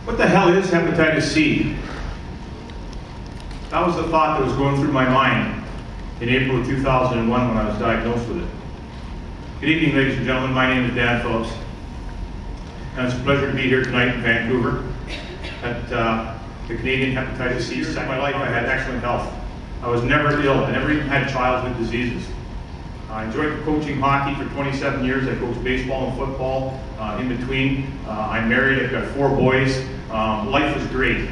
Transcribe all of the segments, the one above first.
What the hell is hepatitis C? That was the thought that was going through my mind in April of 2001 when I was diagnosed with it. Good evening, ladies and gentlemen. My name is Dan Phillips, and it's a pleasure to be here tonight in Vancouver at the Canadian Hepatitis C. In my life, I had excellent health. I was never ill. I never even had childhood diseases. I enjoyed coaching hockey for 27 years. I coached baseball and football in between. I'm married. I've got 4 boys. Life was great.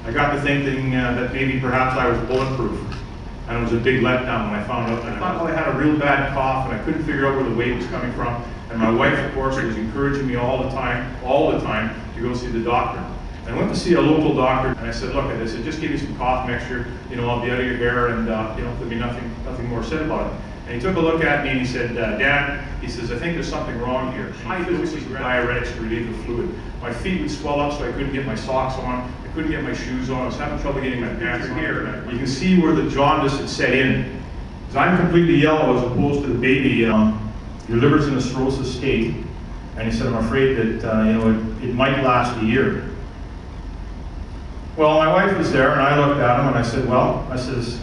I got to thinking that maybe perhaps I was bulletproof. And it was a big letdown when I found out. I found out I had a real bad cough and I couldn't figure out where the weight was coming from. And my wife, of course, was encouraging me all the time, to go see the doctor. And I went to see a local doctor, and I said, look, I said, just give me some cough mixture, I'll be out of your hair, and there'll be nothing more said about it. And he took a look at me and he said, Dan, he says, I think there's something wrong here. High doses of diuretics to relieve the fluid. My feet would swell up so I couldn't get my socks on, I couldn't get my shoes on, I was having trouble getting my pants on. Here, you can see where the jaundice had set in. Because I'm completely yellow as opposed to the baby. Your liver's in a cirrhosis state. And he said, I'm afraid that it might last a year. Well, my wife was there, and I looked at him, and I said, well, I says,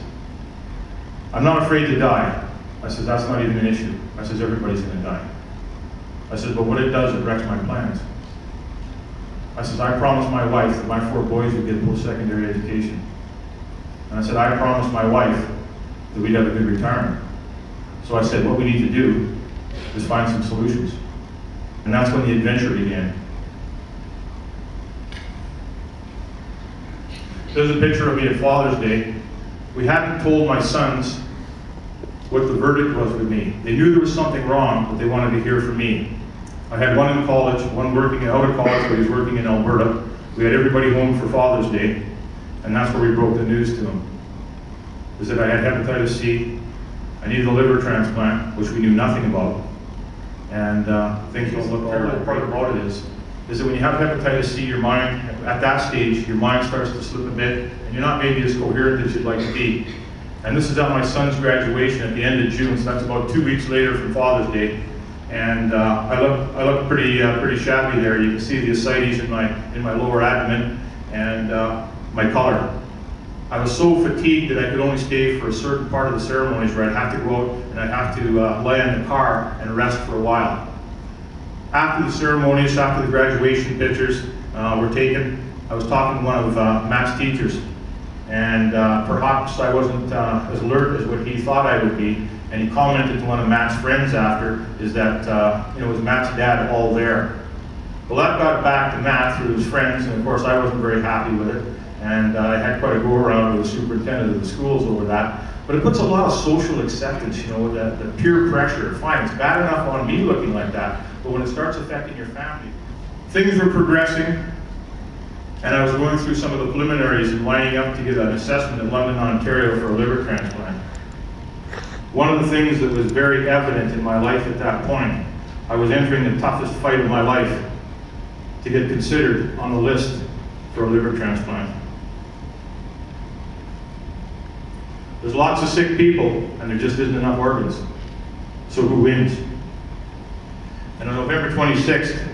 I'm not afraid to die. I said, that's not even an issue. I says, everybody's going to die. I said, but what it does, it wrecks my plans. I said, I promised my wife that my 4 boys would get post-secondary education. And I said, I promised my wife that we'd have a good retirement. So I said, what we need to do is find some solutions. And that's when the adventure began. There's a picture of me at Father's Day. We hadn't told my sons what the verdict was with me. They knew there was something wrong, but they wanted to hear from me. I had one in college, one working out of college, but he was working in Alberta. We had everybody home for Father's Day, and that's where we broke the news to them. Is that I had hepatitis C, I needed a liver transplant, which we knew nothing about. And things don't look all that. The part about it is that when you have hepatitis C, your mind, at that stage, your mind starts to slip a bit, and you're not maybe as coherent as you'd like to be. And this is at my son's graduation at the end of June, so that's about 2 weeks later from Father's Day. And I look pretty shabby there. You can see the ascites in my lower abdomen and my color. I was so fatigued that I could only stay for a certain part of the ceremonies where I'd have to go out and I'd have to lie in the car and rest for a while. After the ceremonies, after the graduation pictures were taken, I was talking to one of Matt's teachers, and perhaps I wasn't as alert as what he thought I would be, and he commented to one of Matt's friends after, is that, was Matt's dad all there? Well, that got back to Matt through his friends, and of course I wasn't very happy with it, and I had quite a go-around with the superintendent of the schools over that. But it puts a lot of social acceptance, the peer pressure. Fine, it's bad enough on me looking like that, but when it starts affecting your family. Things were progressing, and I was going through some of the preliminaries and lining up to get an assessment in London, Ontario for a liver transplant. One of the things that was very evident in my life at that point, I was entering the toughest fight of my life to get considered on the list for a liver transplant. There's lots of sick people, and there just isn't enough organs. So who wins? And on November 26th,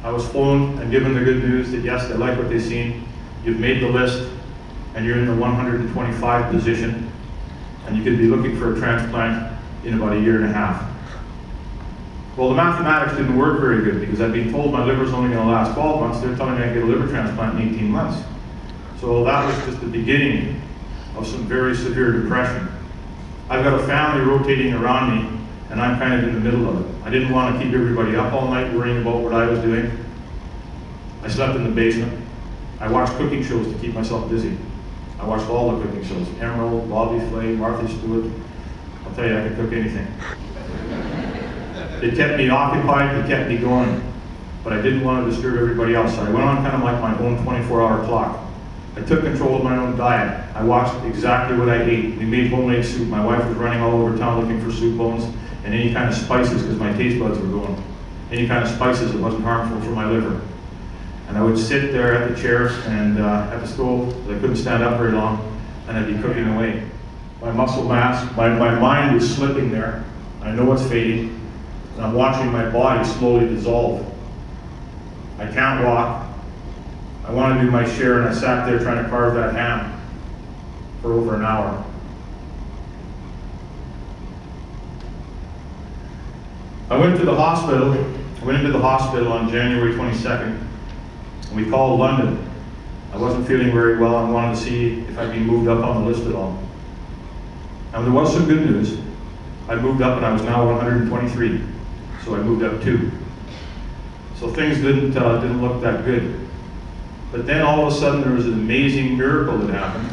I was flown and given the good news that yes, they like what they've seen. You've made the list, and you're in the 125 position, and you could be looking for a transplant in about a year and a half. Well, the mathematics didn't work very good because I'd been told my liver's only going to last 12 months. They're telling me I get a liver transplant in 18 months. So that was just the beginning of some very severe depression. I've got a family rotating around me, and I'm kind of in the middle of it. I didn't want to keep everybody up all night worrying about what I was doing. I slept in the basement. I watched cooking shows to keep myself busy. I watched all the cooking shows, Emerald, Bobby Flay, Martha Stewart. I'll tell you, I could cook anything. They kept me occupied, they kept me going, but I didn't want to disturb everybody else, so I went on kind of like my own 24-hour clock. I took control of my own diet. I watched exactly what I ate. We made homemade soup. My wife was running all over town looking for soup bones and any kind of spices because my taste buds were going. Any kind of spices that wasn't harmful for my liver. And I would sit there at the chair and at the stove, because I couldn't stand up very long, and I'd be cooking away. My muscle mass, my mind was slipping there. I know it's fading, and I'm watching my body slowly dissolve. I can't walk, I wanted to do my share, and I sat there trying to carve that ham for over an hour. I went into the hospital on January 22nd, and we called London. I wasn't feeling very well and wanted to see if I'd be moved up on the list at all. And there was some good news. I moved up and I was now 123, so I moved up 2. So things didn't look that good. But then all of a sudden there was an amazing miracle that happened.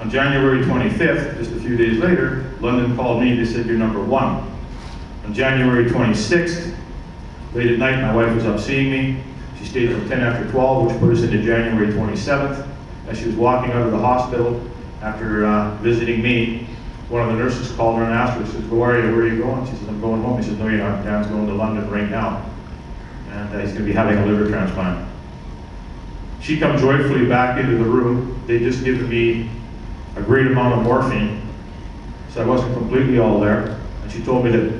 On January 25th, just a few days later, London called me. They said, "You're number 1." On January 26th, late at night, my wife was up seeing me. She stayed till 10 after 12, which put us into January 27th. As she was walking out of the hospital after visiting me, one of the nurses called her and asked her, she says, "Where are you? Where are you going?" She says, "I'm going home." He says, "No, you're not. Dad's going to London right now. And he's going to be having a liver transplant." She comes joyfully back into the room. They'd just given me a great amount of morphine, so I wasn't completely all there. And she told me that,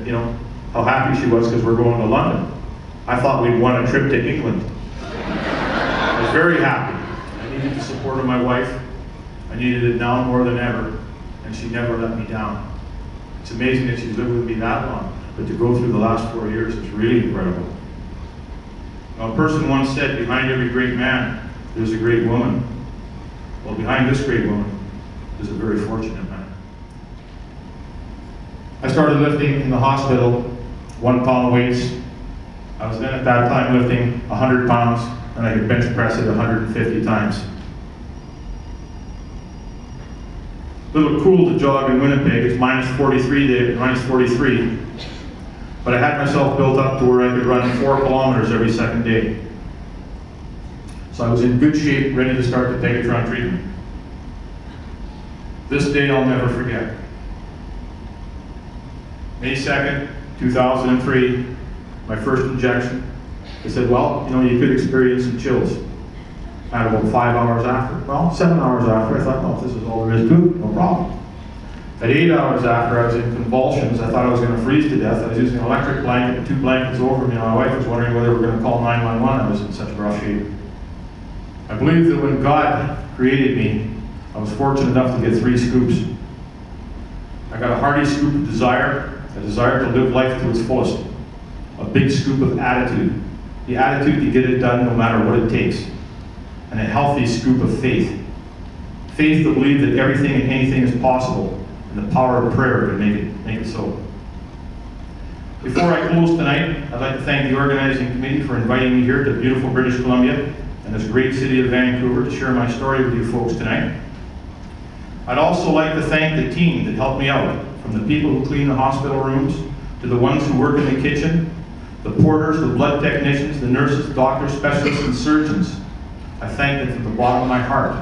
how happy she was because we're going to London. I thought we'd won a trip to England. I was very happy. I needed the support of my wife. I needed it now more than ever, and she never let me down. It's amazing that she's lived with me that long, but to go through the last 4 years is really incredible. Now, a person once said, "Behind every great man, there's a great woman." Well, behind this great woman is a very fortunate man. I started lifting in the hospital 1-pound weights. I was then at that time lifting 100 pounds, and I could bench press it 150 times. A little cool to jog in Winnipeg. It's minus 43 there, minus 43. But I had myself built up to where I could run 4 kilometers every second day. So I was in good shape, ready to start the Pegatron treatment. This day I'll never forget. May 2nd, 2003, my first injection. They said, "Well, you could experience some chills." At about 5 hours after, 7 hours after, I thought, "No, if this is all there is to it, no problem." At 8 hours after, I was in convulsions. I thought I was going to freeze to death. I was using an electric blanket and 2 blankets over me, and my wife was wondering whether we were going to call 911. I was in such rough shape. I believe that when God created me, I was fortunate enough to get 3 scoops. I got a hearty scoop of desire, a desire to live life to its fullest. A big scoop of attitude, the attitude to get it done no matter what it takes. And a healthy scoop of faith. Faith to believe that everything and anything is possible, and the power of prayer to make it so. Before I close tonight, I'd like to thank the organizing committee for inviting me here to beautiful British Columbia and this great city of Vancouver to share my story with you folks tonight. I'd also like to thank the team that helped me out, from the people who clean the hospital rooms, to the ones who work in the kitchen, the porters, the blood technicians, the nurses, doctors, specialists, and surgeons. I thank them from the bottom of my heart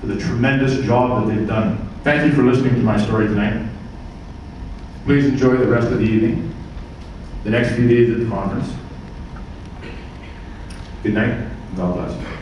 for the tremendous job that they've done. Thank you for listening to my story tonight. Please enjoy the rest of the evening, the next few days at the conference. Good night, and God bless.